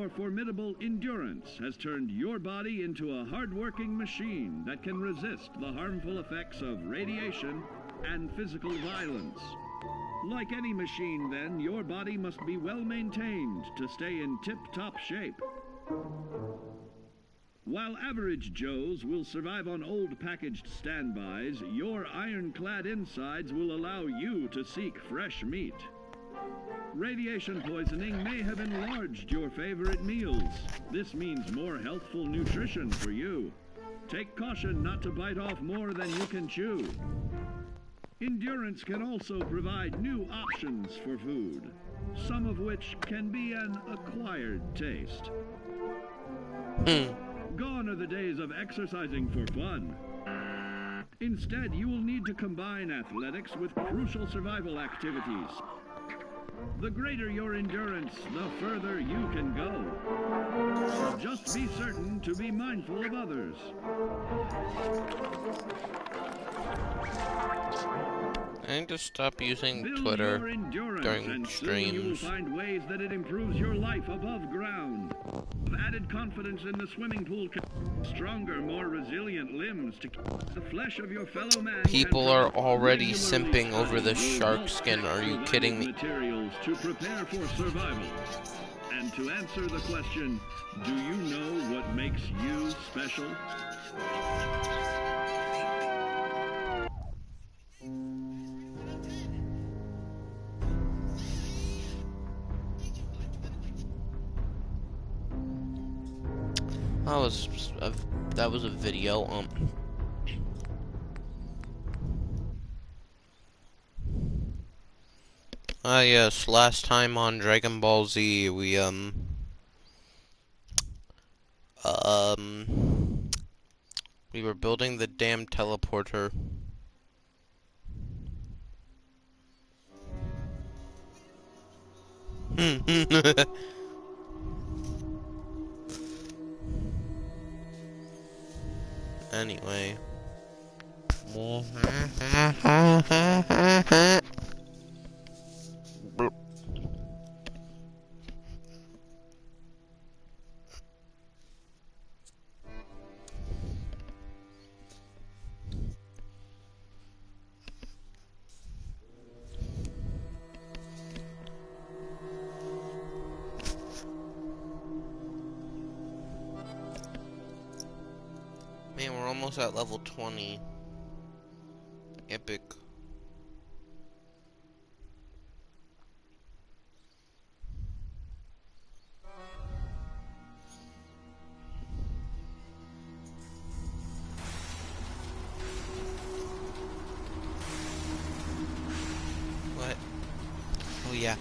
your formidable endurance has turned your body into a hard-working machine that can resist the harmful effects of radiation and physical violence. Like any machine, then, your body must be well maintained to stay in tip-top shape. While average Joes will survive on old packaged standbys, your ironclad insides will allow you to seek fresh meat. Radiation poisoning may have enlarged your favorite meals. This means more healthful nutrition for you. Take caution not to bite off more than you can chew. Endurance can also provide new options for food, some of which can be an acquired taste. Gone are the days of exercising for fun. Instead, you will need to combine athletics with crucial survival activities. The greater your endurance, the further you can go. Just be certain to be mindful of others. I need to stop using Twitter during streams. You will find ways that it improves your life above ground. Added confidence in the swimming pool, stronger, more resilient limbs to keep the flesh of your fellow man. People are already simping over the shark skin. Are you kidding me? Materials to prepare for survival. And to answer the question, do you know what makes you special? That was a video. Yes, last time on Dragon Ball Z, we were building the damn teleporter. Anyway. Man, we're almost at level 20. Epic. What? Oh yeah.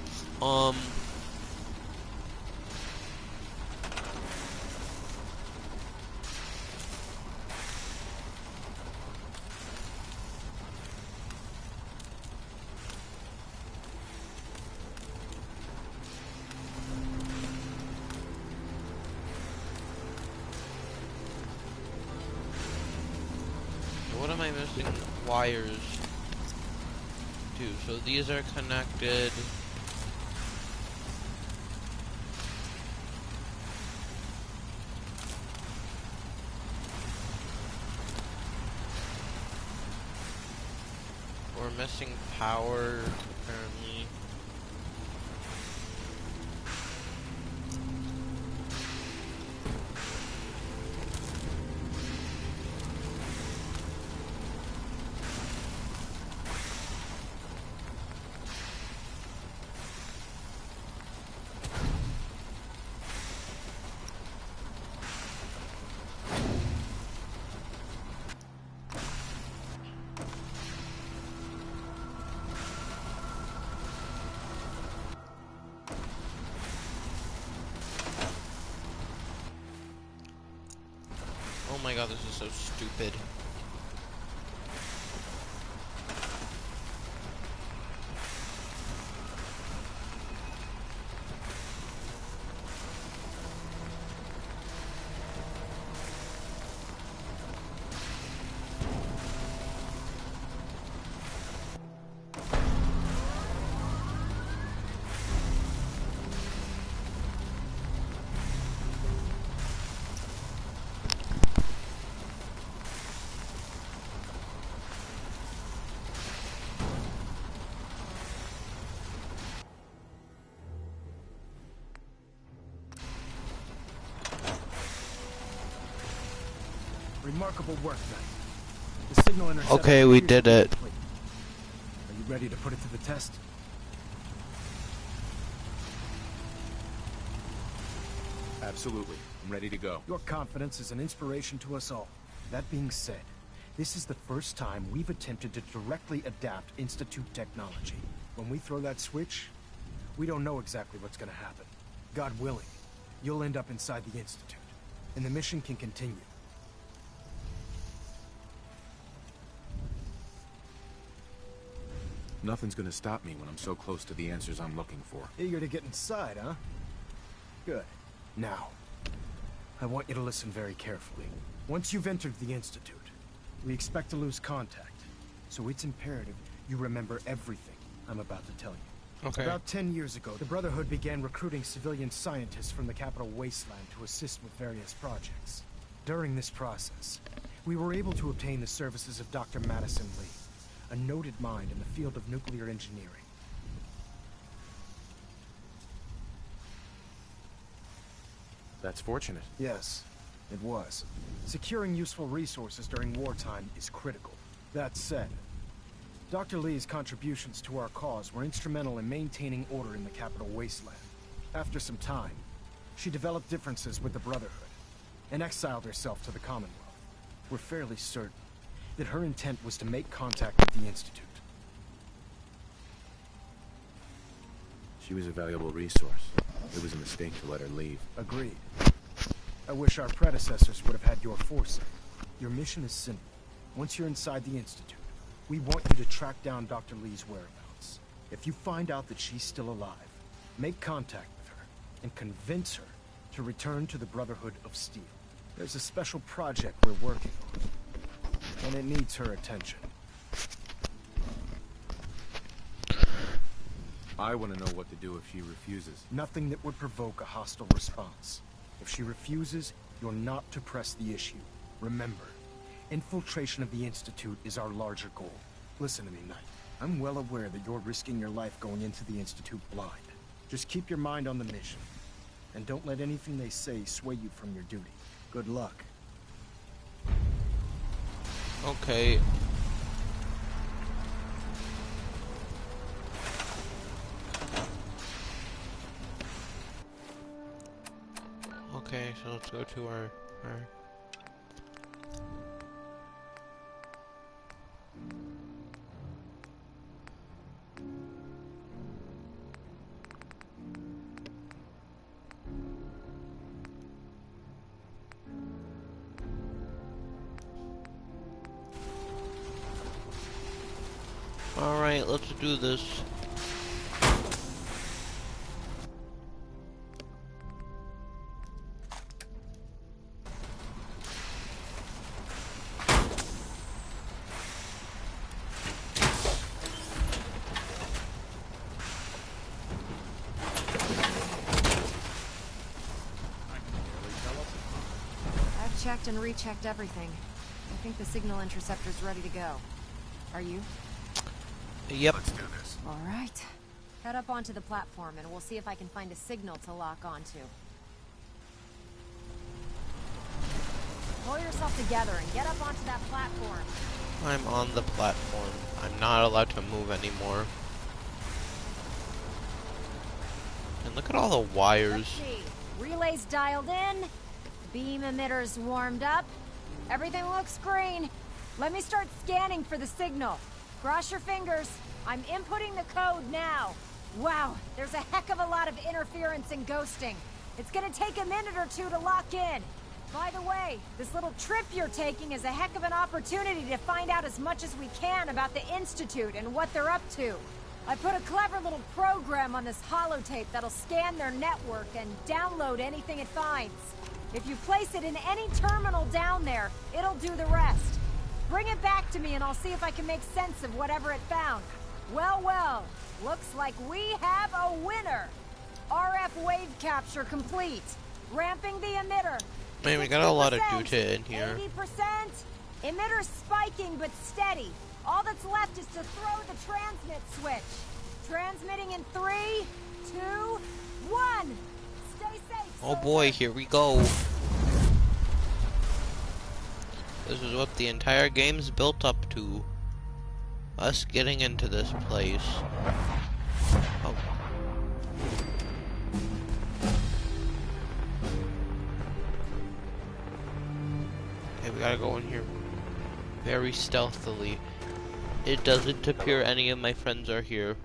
What am I missing wires to? So these are connected. We're missing power, apparently. Oh my god, this is so stupid. Remarkable work, Knight. The signal interceptor. Okay, we did it. Complete. Are you ready to put it to the test? Absolutely. I'm ready to go. Your confidence is an inspiration to us all. That being said, this is the first time we've attempted to directly adapt Institute technology. When we throw that switch, we don't know exactly what's gonna happen. God willing, you'll end up inside the Institute, and the mission can continue. Nothing's gonna stop me when I'm so close to the answers I'm looking for. Eager to get inside, huh? Good. Now, I want you to listen very carefully. Once you've entered the Institute, we expect to lose contact. So it's imperative you remember everything I'm about to tell you. Okay. About 10 years ago, the Brotherhood began recruiting civilian scientists from the capital wasteland to assist with various projects. During this process, we were able to obtain the services of Dr. Madison Lee, a noted mind in the field of nuclear engineering. That's fortunate. Yes, it was. Securing useful resources during wartime is critical. That said, Dr. Lee's contributions to our cause were instrumental in maintaining order in the capital wasteland. After some time, she developed differences with the Brotherhood and exiled herself to the Commonwealth. We're fairly certain that her intent was to make contact with the Institute. She was a valuable resource. It was a mistake to let her leave. Agreed. I wish our predecessors would have had your foresight. Your mission is simple. Once you're inside the Institute, we want you to track down Dr. Lee's whereabouts. If you find out that she's still alive, make contact with her and convince her to return to the Brotherhood of Steel. There's a special project we're working on, and it needs her attention. I want to know what to do if she refuses. Nothing that would provoke a hostile response. If she refuses, you're not to press the issue. Remember, infiltration of the Institute is our larger goal. Listen to me, Knight. I'm well aware that you're risking your life going into the Institute blind. Just keep your mind on the mission, and don't let anything they say sway you from your duty. Good luck. Okay. Okay, so let's go to our Alright, let's do this. I've checked and rechecked everything. I think the signal interceptor's ready to go. Are you? Yep. Let's do this. All right. Head up onto the platform and we'll see if I can find a signal to lock onto. Pull yourself together and get up onto that platform. I'm on the platform. I'm not allowed to move anymore. And look at all the Let's wires. see. Relays dialed in. Beam emitters warmed up. Everything looks green. Let me start scanning for the signal. Cross your fingers. I'm inputting the code now. Wow, there's a heck of a lot of interference and ghosting. It's gonna take a minute or two to lock in. By the way, this little trip you're taking is a heck of an opportunity to find out as much as we can about the Institute and what they're up to. I put a clever little program on this holotape that'll scan their network and download anything it finds. If you place it in any terminal down there, it'll do the rest. Bring it back to me and I'll see if I can make sense of whatever it found. Well, well, looks like we have a winner. RF wave capture complete. Ramping the emitter. Man, we got a lot of 60%, data in here. 80%. Emitter spiking but steady. All that's left is to throw the transmit switch. Transmitting in 3, 2, 1. Stay safe. Oh boy, here we go. This is what the entire game's built up to. Us getting into this place. Oh. Okay, we gotta go in here very stealthily. It doesn't appear any of my friends are here.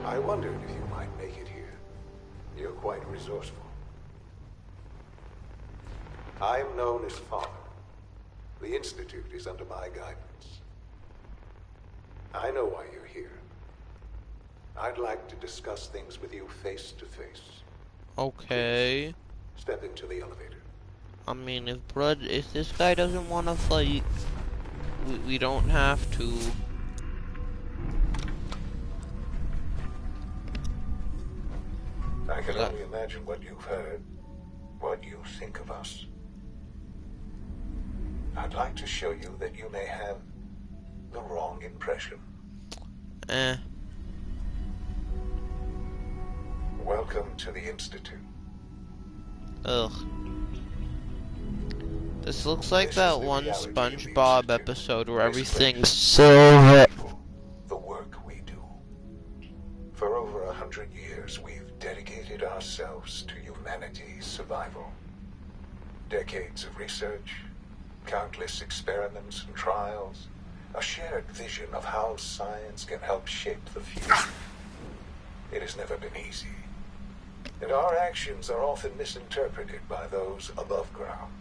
I wondered if you might make it here. You're quite resourceful. I'm known as Father. The Institute is under my guidance. I know why you're here. I'd like to discuss things with you face to face. Okay. Step into the elevator. I mean, if this guy doesn't want to fight, we don't have to. I can only imagine what you've heard, what you think of us. I'd like to show you that you may have the wrong impression. Welcome to the Institute. Ugh. This looks like that one SpongeBob episode where everything's so... The work we do. For over 100 years, we've dedicated ourselves to humanity's survival. Decades of research, countless experiments and trials, a shared vision of how science can help shape the future. It has never been easy, and our actions are often misinterpreted by those above ground.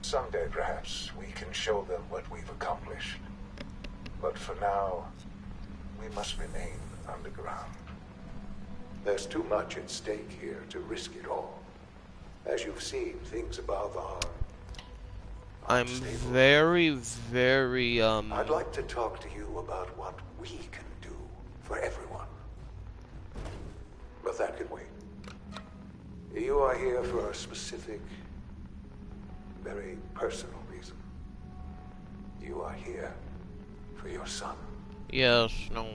Someday, perhaps, we can show them what we've accomplished. But for now, we must remain underground. There's too much at stake here to risk it all. As you've seen, things above are... I'm very, very, I'd like to talk to you about what we can do for everyone. But that can wait. You are here for a specific, very personal reason. You are here for your son. Yes, no.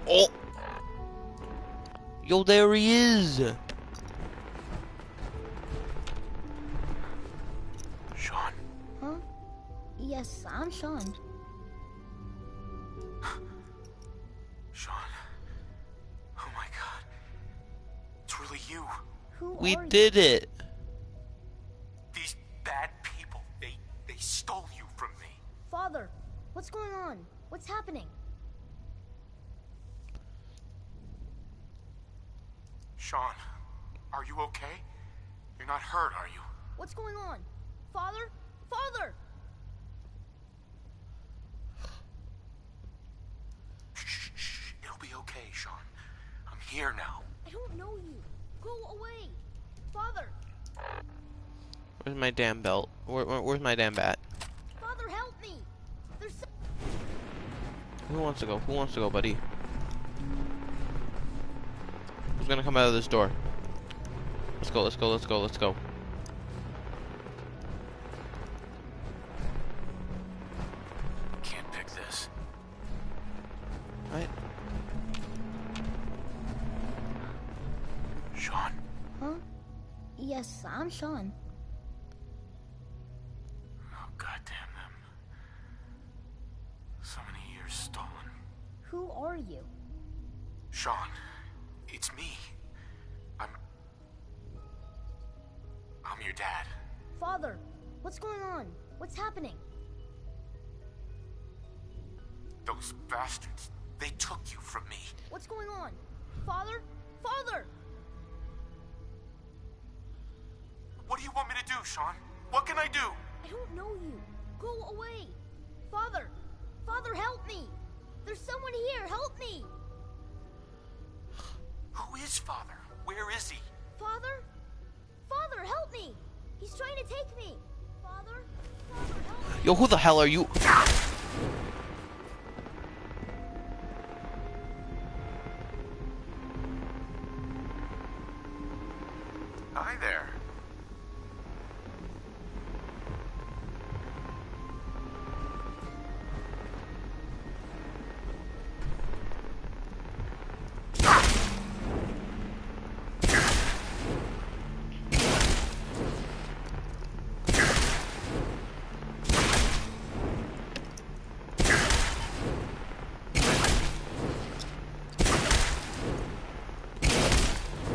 Oh! Yo, there he is! Sean. Huh? Yes, I'm Sean. Sean. Oh my god. It's really you. Who We are you? did it! These bad people, they stole you from me. Father, what's going on? What's happening? Sean, are you okay? You're not hurt, are you? What's going on? Father? Father! Shh. It'll be okay, Sean. I'm here now. I don't know you. Go away. Father! Where's my damn belt? Where's my damn bat? Father, help me! There's so Who wants to go? Who wants to go, buddy? Who's gonna come out of this door? Let's go, let's go, let's go, let's go. Can't pick this. Right? Sean. Huh? Yes, I'm Sean. Oh, goddamn them. So many years stolen. Who are you? Sean, it's me. I'm your dad. Father, what's going on? What's happening? Those bastards, they took you from me. What's going on? Father? Father! What do you want me to do, Sean? What can I do? I don't know you. Go away. Father! Father, help me! There's someone here. Help me! Who is Father? Where is he? Father? Father, help me! He's trying to take me! Father? Father, help me! Yo, who the hell are you? Hi there.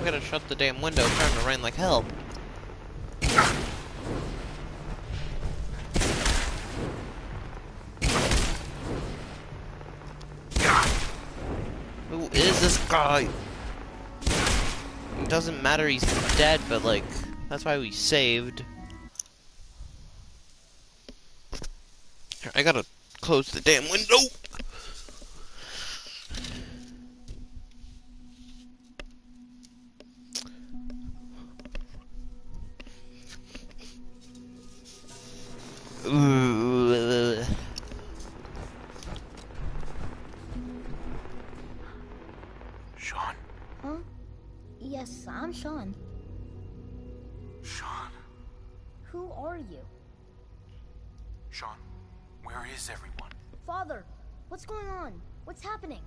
I gotta shut the damn window. It's starting to rain like hell. Who is this guy? It doesn't matter, he's dead, but like, that's why we saved. Here, I gotta close the damn window. Sean? Huh? Yes, I'm Sean. Sean? Who are you? Sean, where is everyone? Father, what's going on? What's happening?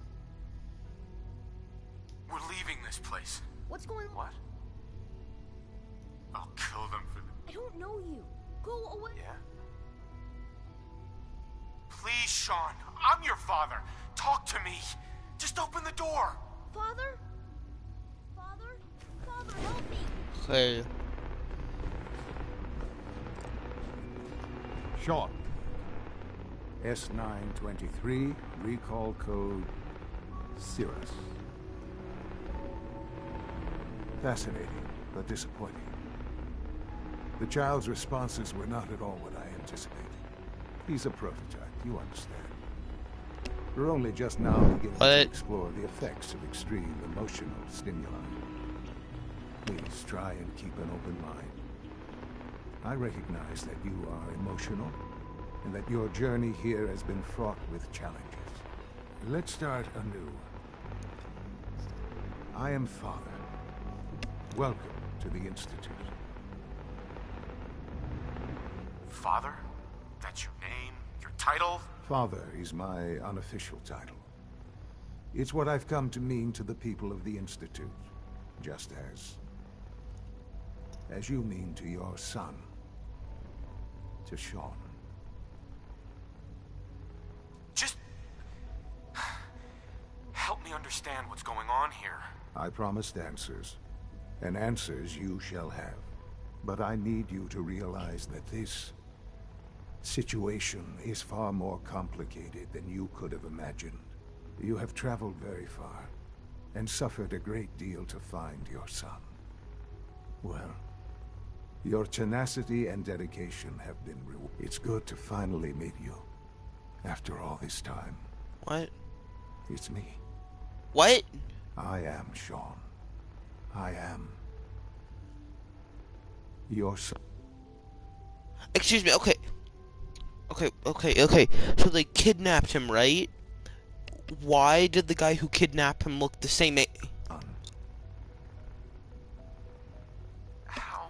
We're leaving this place. What's going on? What? I'll kill them for the... I don't know you. Go away. Yeah? Please, Sean. I'm your father. Talk to me. Just open the door. Father? Father? Father, help me. Okay. Sean. S923, recall code Cirrus. Fascinating, but disappointing. The child's responses were not at all what I anticipated. He's a prototype, you understand. We're only just now beginning to explore the effects of extreme emotional stimuli. Please try and keep an open mind. I recognize that you are emotional, and that your journey here has been fraught with challenges. Let's start anew. I am Father. Welcome to the Institute. Father? That's your name? Your title? Father is my unofficial title. It's what I've come to mean to the people of the Institute, just as you mean to your son, to Sean. Just... help me understand what's going on here. I promised answers, and answers you shall have. But I need you to realize that this situation is far more complicated than you could have imagined. You have traveled very far, and suffered a great deal to find your son. Well, your tenacity and dedication have been rewarded. It's good to finally meet you, after all this time. What? It's me. What? I am Sean. I am your son. Excuse me, okay. Okay. So they kidnapped him, right? Why did the guy who kidnapped him look the same age? How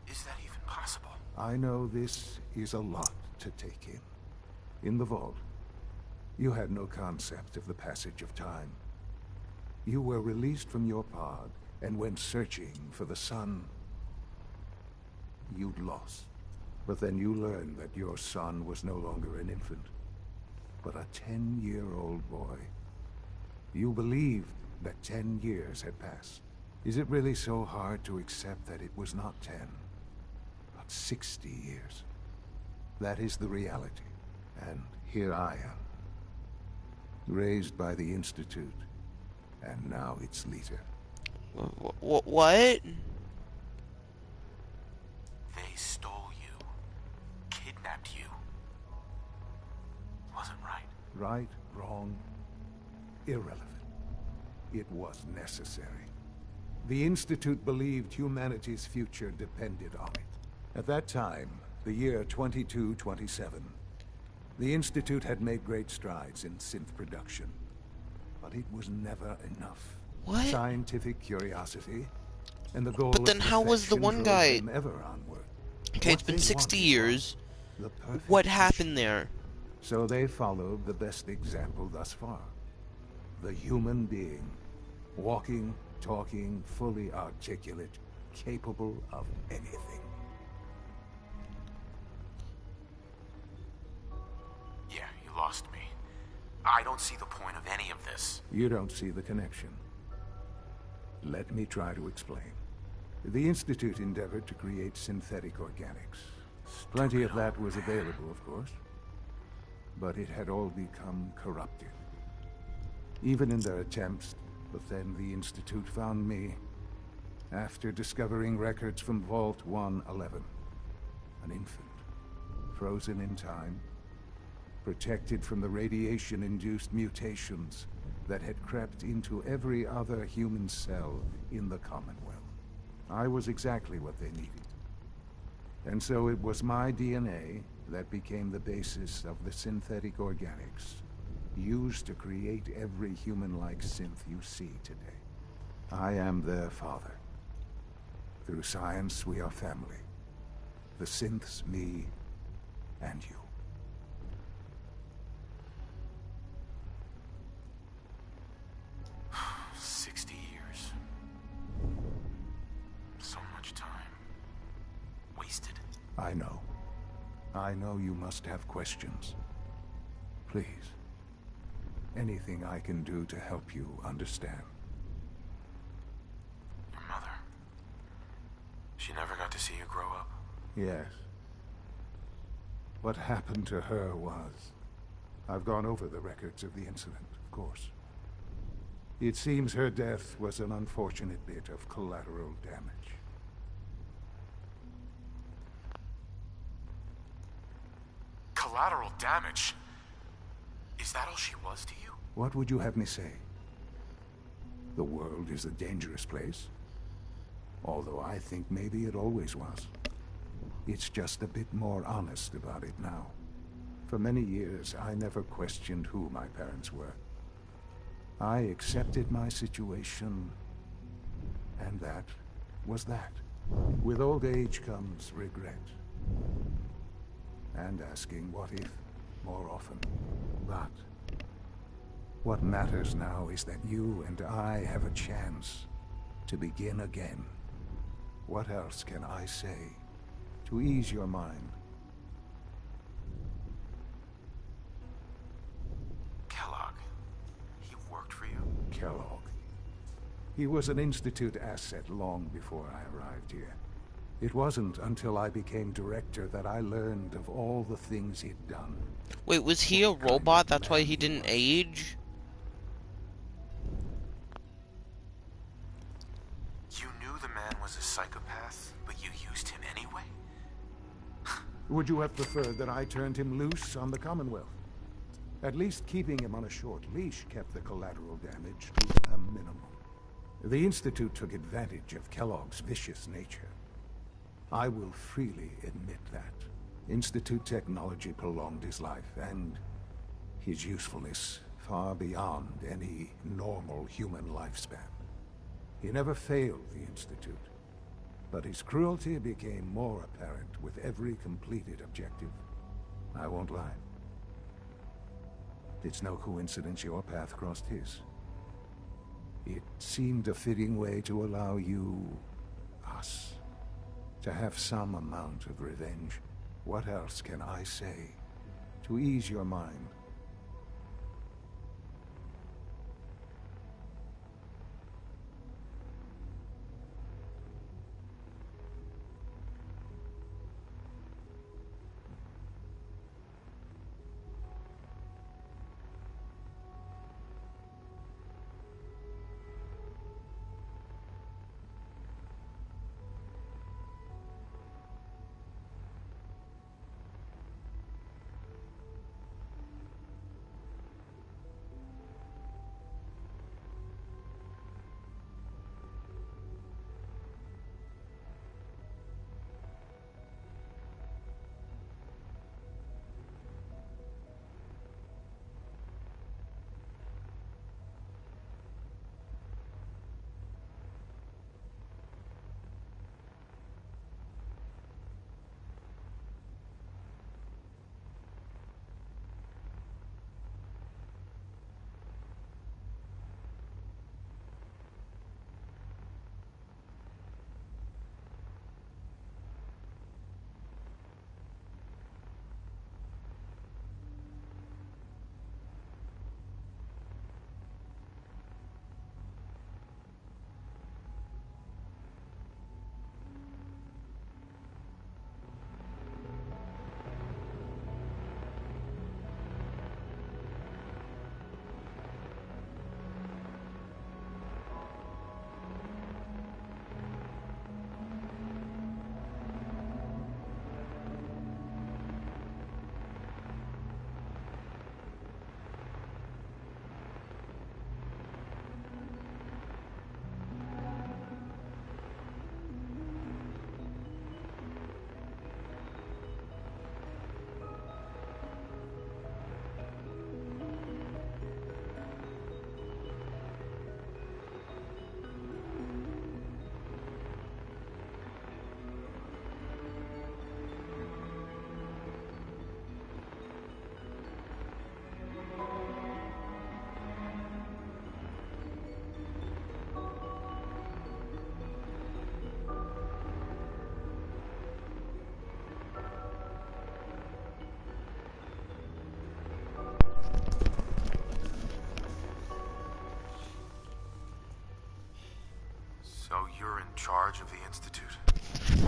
is that even possible? I know this is a lot to take in. In the vault, you had no concept of the passage of time. You were released from your pod and went searching for the son you'd lost. But then you learned that your son was no longer an infant, but a 10-year-old boy. You believed that 10 years had passed. Is it really so hard to accept that it was not 10, but 60 years? That is the reality. And here I am, raised by the Institute, and now its leader. What? They stole you. Kidnapped you. Wasn't right. Right, wrong, irrelevant. It was necessary. The Institute believed humanity's future depended on it. At that time, the year 2227, the Institute had made great strides in synth production. But it was never enough. What? Scientific curiosity, and the goal But then of how was the perfection one drove guy... them ever onward. Okay, it's What been they 60 wanted years. was the perfect What mission. happened there? So they followed the best example thus far. The human being. Walking, talking, fully articulate, capable of anything. Yeah, you lost me. I don't see the point of any of this. You don't see the connection. Let me try to explain. The Institute endeavored to create synthetic organics. Plenty of that was available, of course. But it had all become corrupted. Even in their attempts, but then the Institute found me after discovering records from Vault 111. An infant, frozen in time, protected from the radiation-induced mutations that had crept into every other human cell in the Commonwealth. I was exactly what they needed. And so it was my DNA that became the basis of the synthetic organics used to create every human-like synth you see today. I am their father. Through science, we are family. The synths, me, and you. I know you must have questions. Please. Anything I can do to help you understand. Your mother. She never got to see you grow up? Yes. What happened to her was... I've gone over the records of the incident, of course. It seems her death was an unfortunate bit of collateral damage. Collateral damage? Is that all she was to you? What would you have me say? The world is a dangerous place. Although I think maybe it always was. It's just a bit more honest about it now. For many years, I never questioned who my parents were. I accepted my situation, and that was that. With old age comes regret. And asking what if more often. But what matters now is that you and I have a chance to begin again. What else can I say to ease your mind? Kellogg. He worked for you? Kellogg. He was an Institute asset long before I arrived here. It wasn't until I became director that I learned of all the things he'd done. Wait, was he a robot? That's why he didn't age? You knew the man was a psychopath, but you used him anyway? Would you have preferred that I turned him loose on the Commonwealth? At least keeping him on a short leash kept the collateral damage to a minimum. The Institute took advantage of Kellogg's vicious nature. I will freely admit that. Institute technology prolonged his life, and his usefulness far beyond any normal human lifespan. He never failed the Institute, but his cruelty became more apparent with every completed objective. I won't lie. It's no coincidence your path crossed his. It seemed a fitting way to allow you, us, to have some amount of revenge. What else can I say to ease your mind? So you're in charge of the Institute?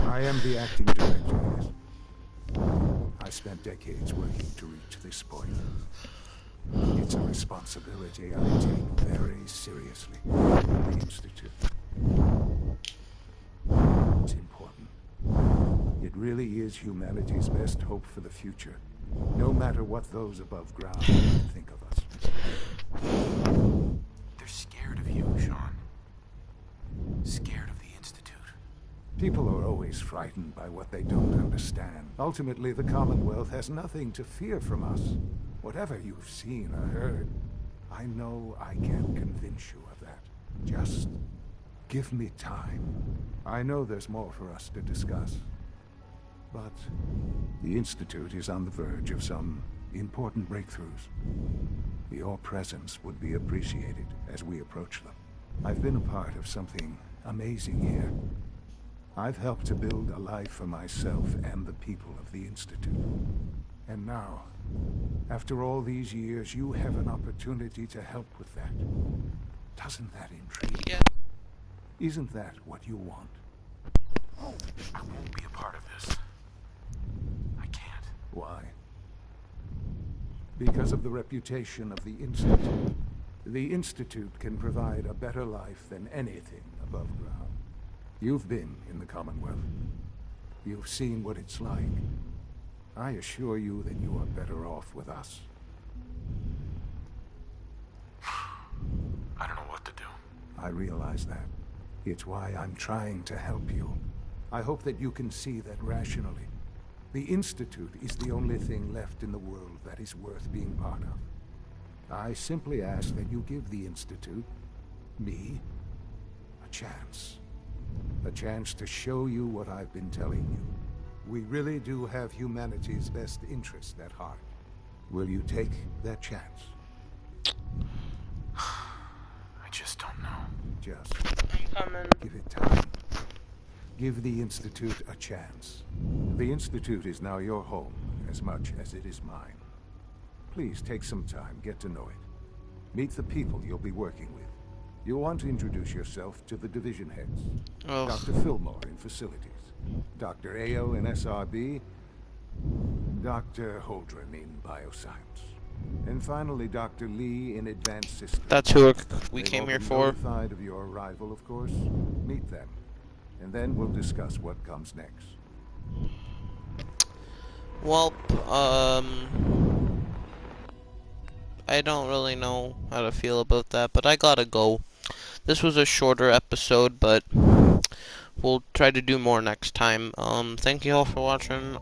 I am the acting director, yes. I spent decades working to reach this point. It's a responsibility I take very seriously. The Institute. It's important. It really is humanity's best hope for the future, no matter what those above ground think of us. They're scared of you, Sean. Scared of the Institute. People are always frightened by what they don't understand. Ultimately, the Commonwealth has nothing to fear from us. Whatever you've seen or heard, I know I can convince you of that. Just give me time. I know there's more for us to discuss. But the Institute is on the verge of some important breakthroughs. Your presence would be appreciated as we approach them. I've been a part of something amazing here. I've helped to build a life for myself and the people of the Institute. And now, after all these years, you have an opportunity to help with that. Doesn't that intrigue you? Yeah. Isn't that what you want? I won't be a part of this. I can't. Why? Because of the reputation of the Institute. The Institute can provide a better life than anything above ground. You've been in the Commonwealth. You've seen what it's like. I assure you that you are better off with us. I don't know what to do. I realize that. It's why I'm trying to help you. I hope that you can see that rationally. The Institute is the only thing left in the world that is worth being part of. I simply ask that you give the Institute, me, a chance. A chance to show you what I've been telling you. We really do have humanity's best interest at heart. Will you take that chance? I just don't know. Just I'm coming. give it time. Give the Institute a chance. The Institute is now your home as much as it is mine. Please take some time, get to know it. Meet the people you'll be working with. You'll want to introduce yourself to the division heads. Ugh. Dr. Fillmore in facilities. Dr. Ayo in SRB. Dr. Holdren in bioscience. And finally, Dr. Lee in advanced systems. That's who we They've came all here been for. notified of your arrival, of course. Meet them. And then we'll discuss what comes next. Well, I don't really know how to feel about that, but I gotta go. This was a shorter episode, but we'll try to do more next time. Thank you all for watching.